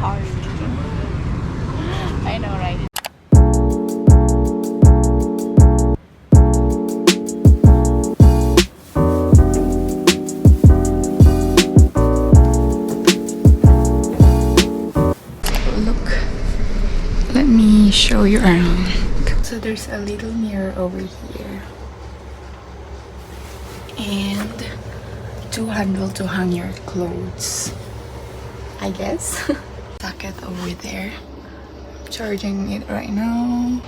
sorry. I know, right? Look, let me show you around. So there's a little mirror over here and two handle to hang your clothes, I guess. Socket over there. Charging it right now.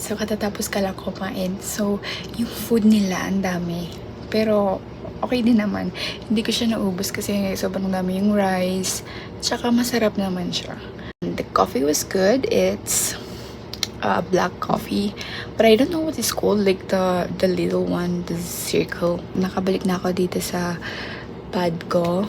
So, katatapos ka lang kumain. So, yung food nila, ang dami. Pero, okay din naman. Hindi ko siya naubos kasi sobrang dami yung rice. Tsaka, masarap naman siya. The coffee was good. It's black coffee. But I don't know what it's called. Like, the little one, the circle. Nakabalik na ako dito sa pad ko.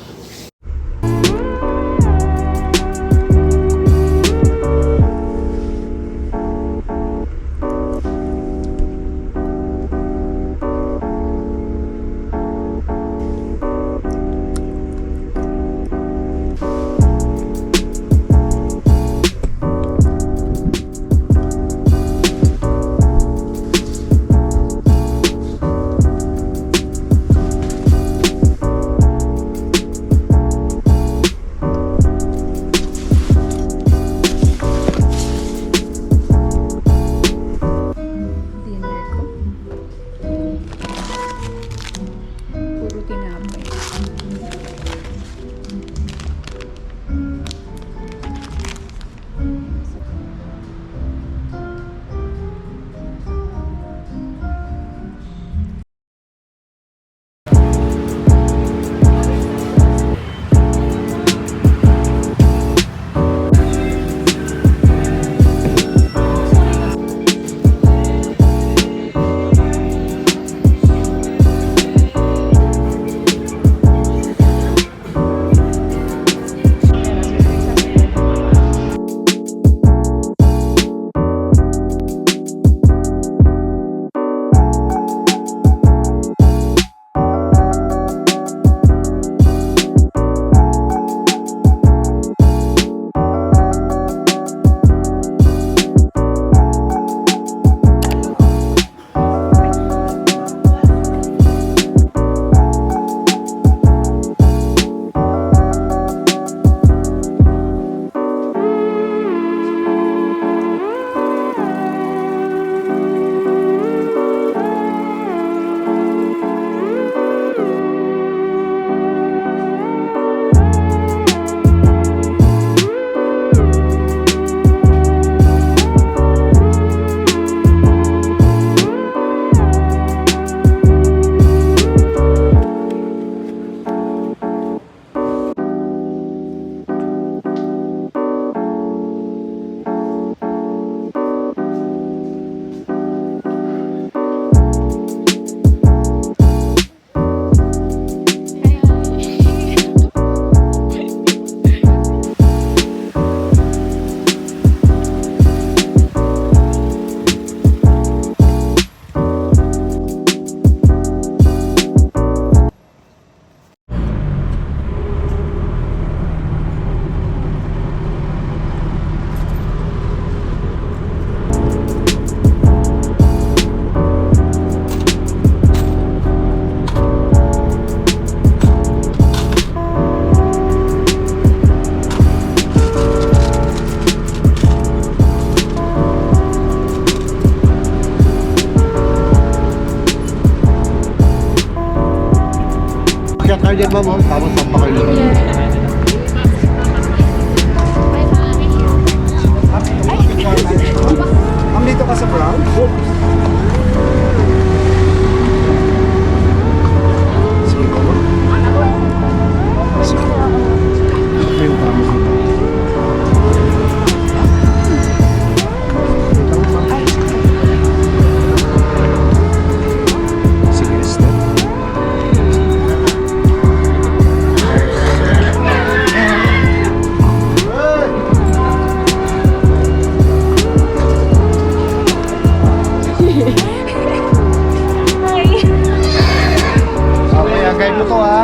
tayo dyan, ma'am. Oh. Tapos pampakain naman. Ma'am, dito ka sa brown? Sige po, ma'am. Sige. Ito yung tama dito. Sige, step. Okay, guide mo to ha.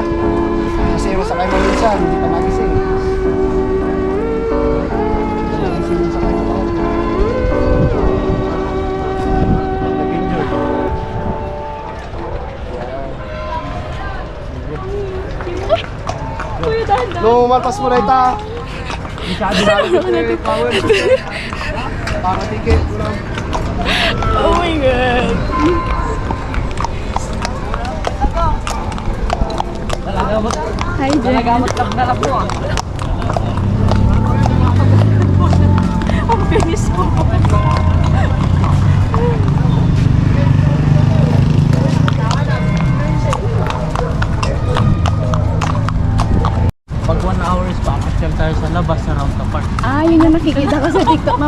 Kasi masakay mo minsan, hindi pa nagising. Nagising yung sakay mo. Nag-enjoy. No, malpas mo na ita. Masyado na ito. Power. Para ticket. Oh my God. Hi, Jen. Nagamat lang na lang po ah. Ang bilis mo. Pag 1 hour is papasyal tayo sa labas around the park. Ah, yun yung nakikita ko sa TikTok na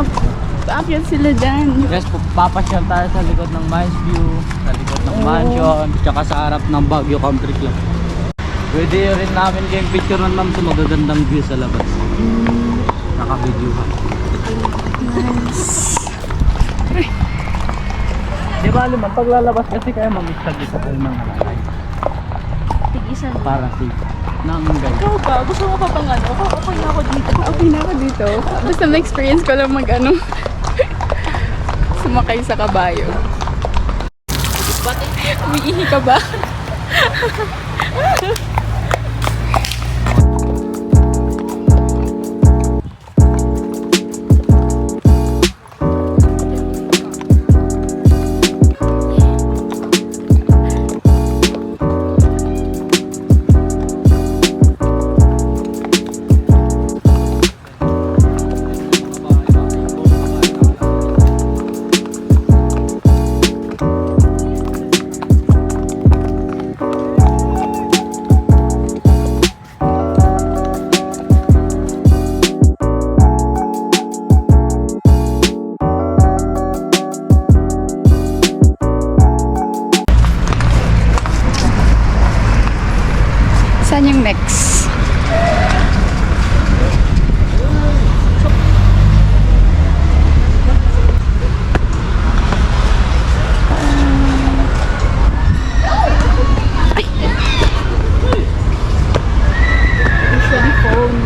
upload sila dyan. Yes, papasyal tayo sa likod ng Mines View, sa likod ng mansion, tsaka sa harap ng Baguio Country Club. Pwede rin namin kayong picture ma'am sa magagandang view sa labas. Naka-video ka. Nice. Di ba alam, paglalabas kasi kaya mamistag-isa po ng malakay. Tigisan. Para safe. Nang guide. Ikaw ba? Gusto mo pa bang ano? Okay na ako dito. Okay na ako dito. Basta na-experience ko lang mag-ano. Sumakay sa kabayo. Umiihi ka ba? Saan yung next? Usually phone.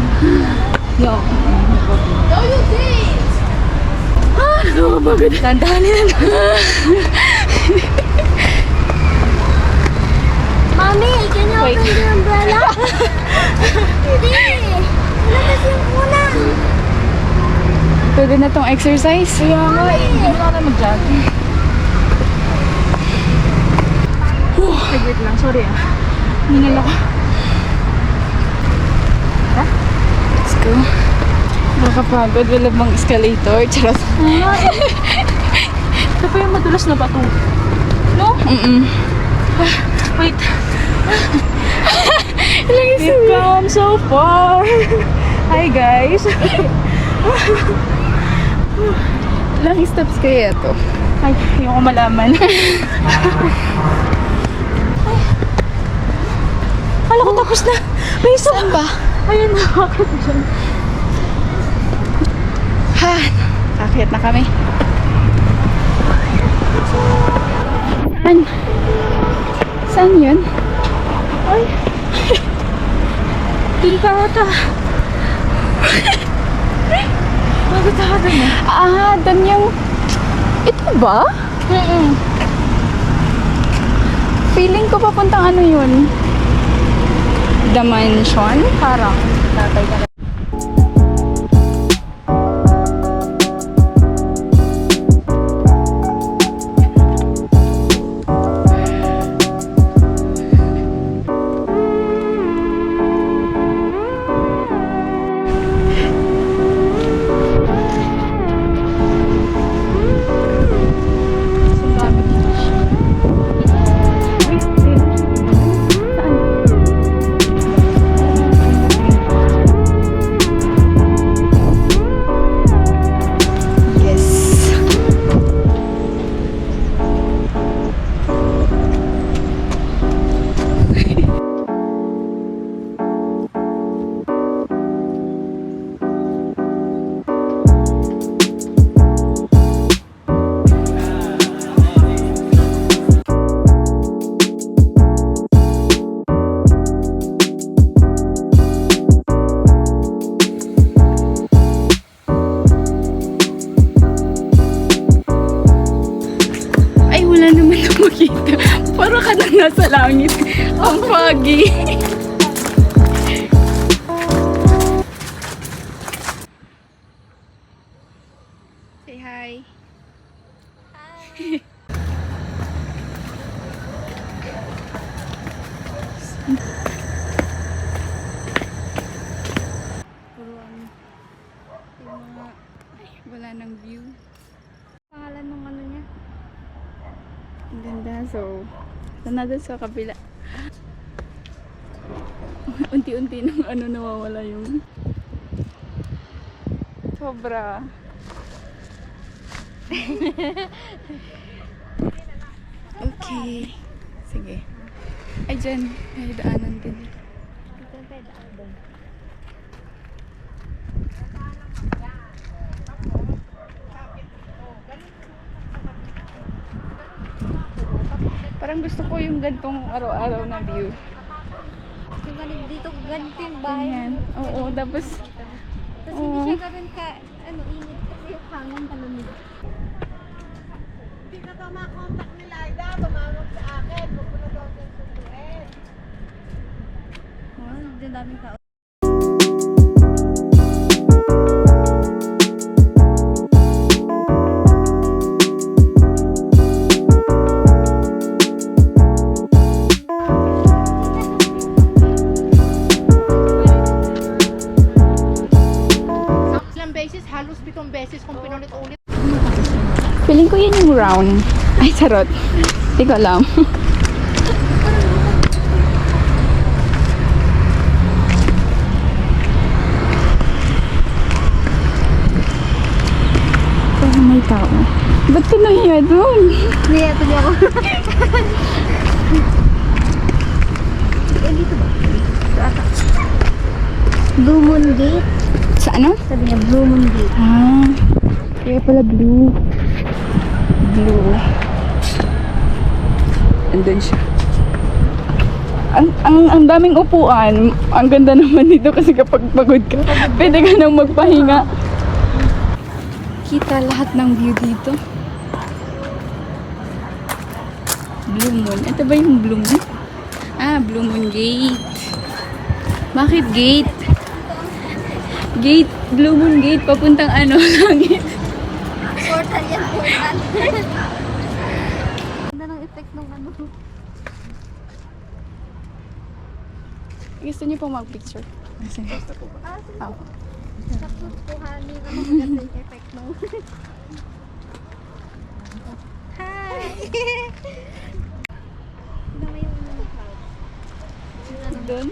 Yo. Nakakapagod. Dandahanin na. Mommy, can you Wait. open the umbrella? Hindi. Wala kasi yung ulang. Pwede na tong exercise. Kaya nga eh. Hindi na na mag-jogging. Wait lang. Sorry ah. Hingal ako. Ha? Let's go. Nakakapagod. Wala bang escalator? Charot. Ito pa yung madulas na bato. No? Wait. We've come so far. Hi guys. Ilang steps kaya to? Ay, hindi ko malaman. Kala ko tapos na. May isa. Saan ba? Ayun na. Bakit dyan? Ha, kakit na kami. Saan? Saan yun? Ay. Dun pa ata. Bakit ako dun eh? Ah, dun yung... Ito ba? Feeling ko papuntang ano yun? The mansion? Parang. Tatay ka. nasa langit. Ang foggy. Say hi. Yung mga, ay, wala nang view. Pangalan ng ano niya? Ang ganda. So, sana doon sa kabila. Unti-unti nang ano nawawala yung sobra. Okay. Sige. Ay, dyan. May daanan din. Ito yung pwede ako doon. Parang gusto ko yung gantong araw-araw na view. Yung ganito dito, ganito yung bahay. Ganyan. Oo, tapos Tapos hindi siya ganun ka, ano, init kasi yung hangin palamig. Hindi ka pa makontak ni Laida, tumawag sa akin, huwag ko na daw siyang sunduin. Oh, hindi daming tao. Ilang beses, halos 7 beses kung pinulit-ulit. feeling ko yun yung round. Ay, charot. Hindi ko alam. Parang may tao. Ba't ka nahiya doon? Hindi, ito niya ako. Eh, dito ba? Ito ata. Blue Moon Gate. Sa ano? Sabi niya, Blue Moon Gate. Ah, kaya pala blue. Blue. Andun siya. Ang daming upuan. Ang ganda naman dito kasi kapag pagod ka, pwede ka nang magpahinga. Kita lahat ng view dito. Blue Moon. Ito ba yung Blue Moon? Ah, Blue Moon Gate. Bakit gate? Gate, Blue Moon Gate, papuntang ano, langit. Portal yan, portal. Ganda ng effect ng ano. Gusto niyo pong mag-picture? Kasi, Ah, sige. oh. Tapos kuhanin, ano maganda yung effect ng... Hi! Tignan mo yung ano, cloud. Yung ano, Doon?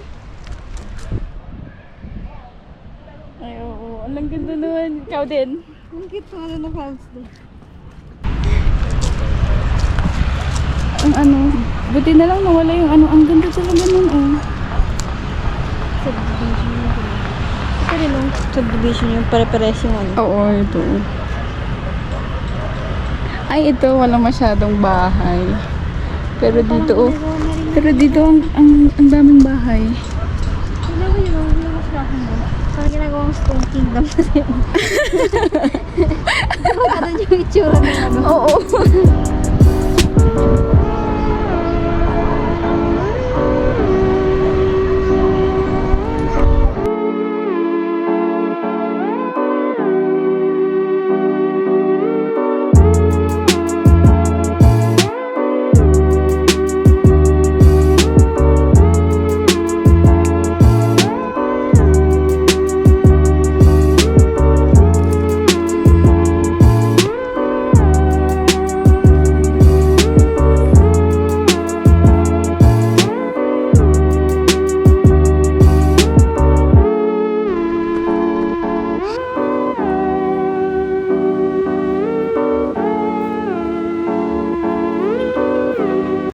Ay, oo. Ang ganda naman. Ikaw din. ang cute ng ano ng clouds doon. Ang ano, buti na lang nawala yung ano. Ang ganda talaga nun, oh. Subdivision yung ito rin yung subdivision yung pare-pares yung ano. Oo, ito. Ay, ito. Walang masyadong bahay. Pero dito, oh. Pero dito, ang daming bahay. Tignan mo yun, ang labas na ako mo. Parang ginagawang Stone Kingdom kasi. Diba ganun yung itsura ng ano? Oo.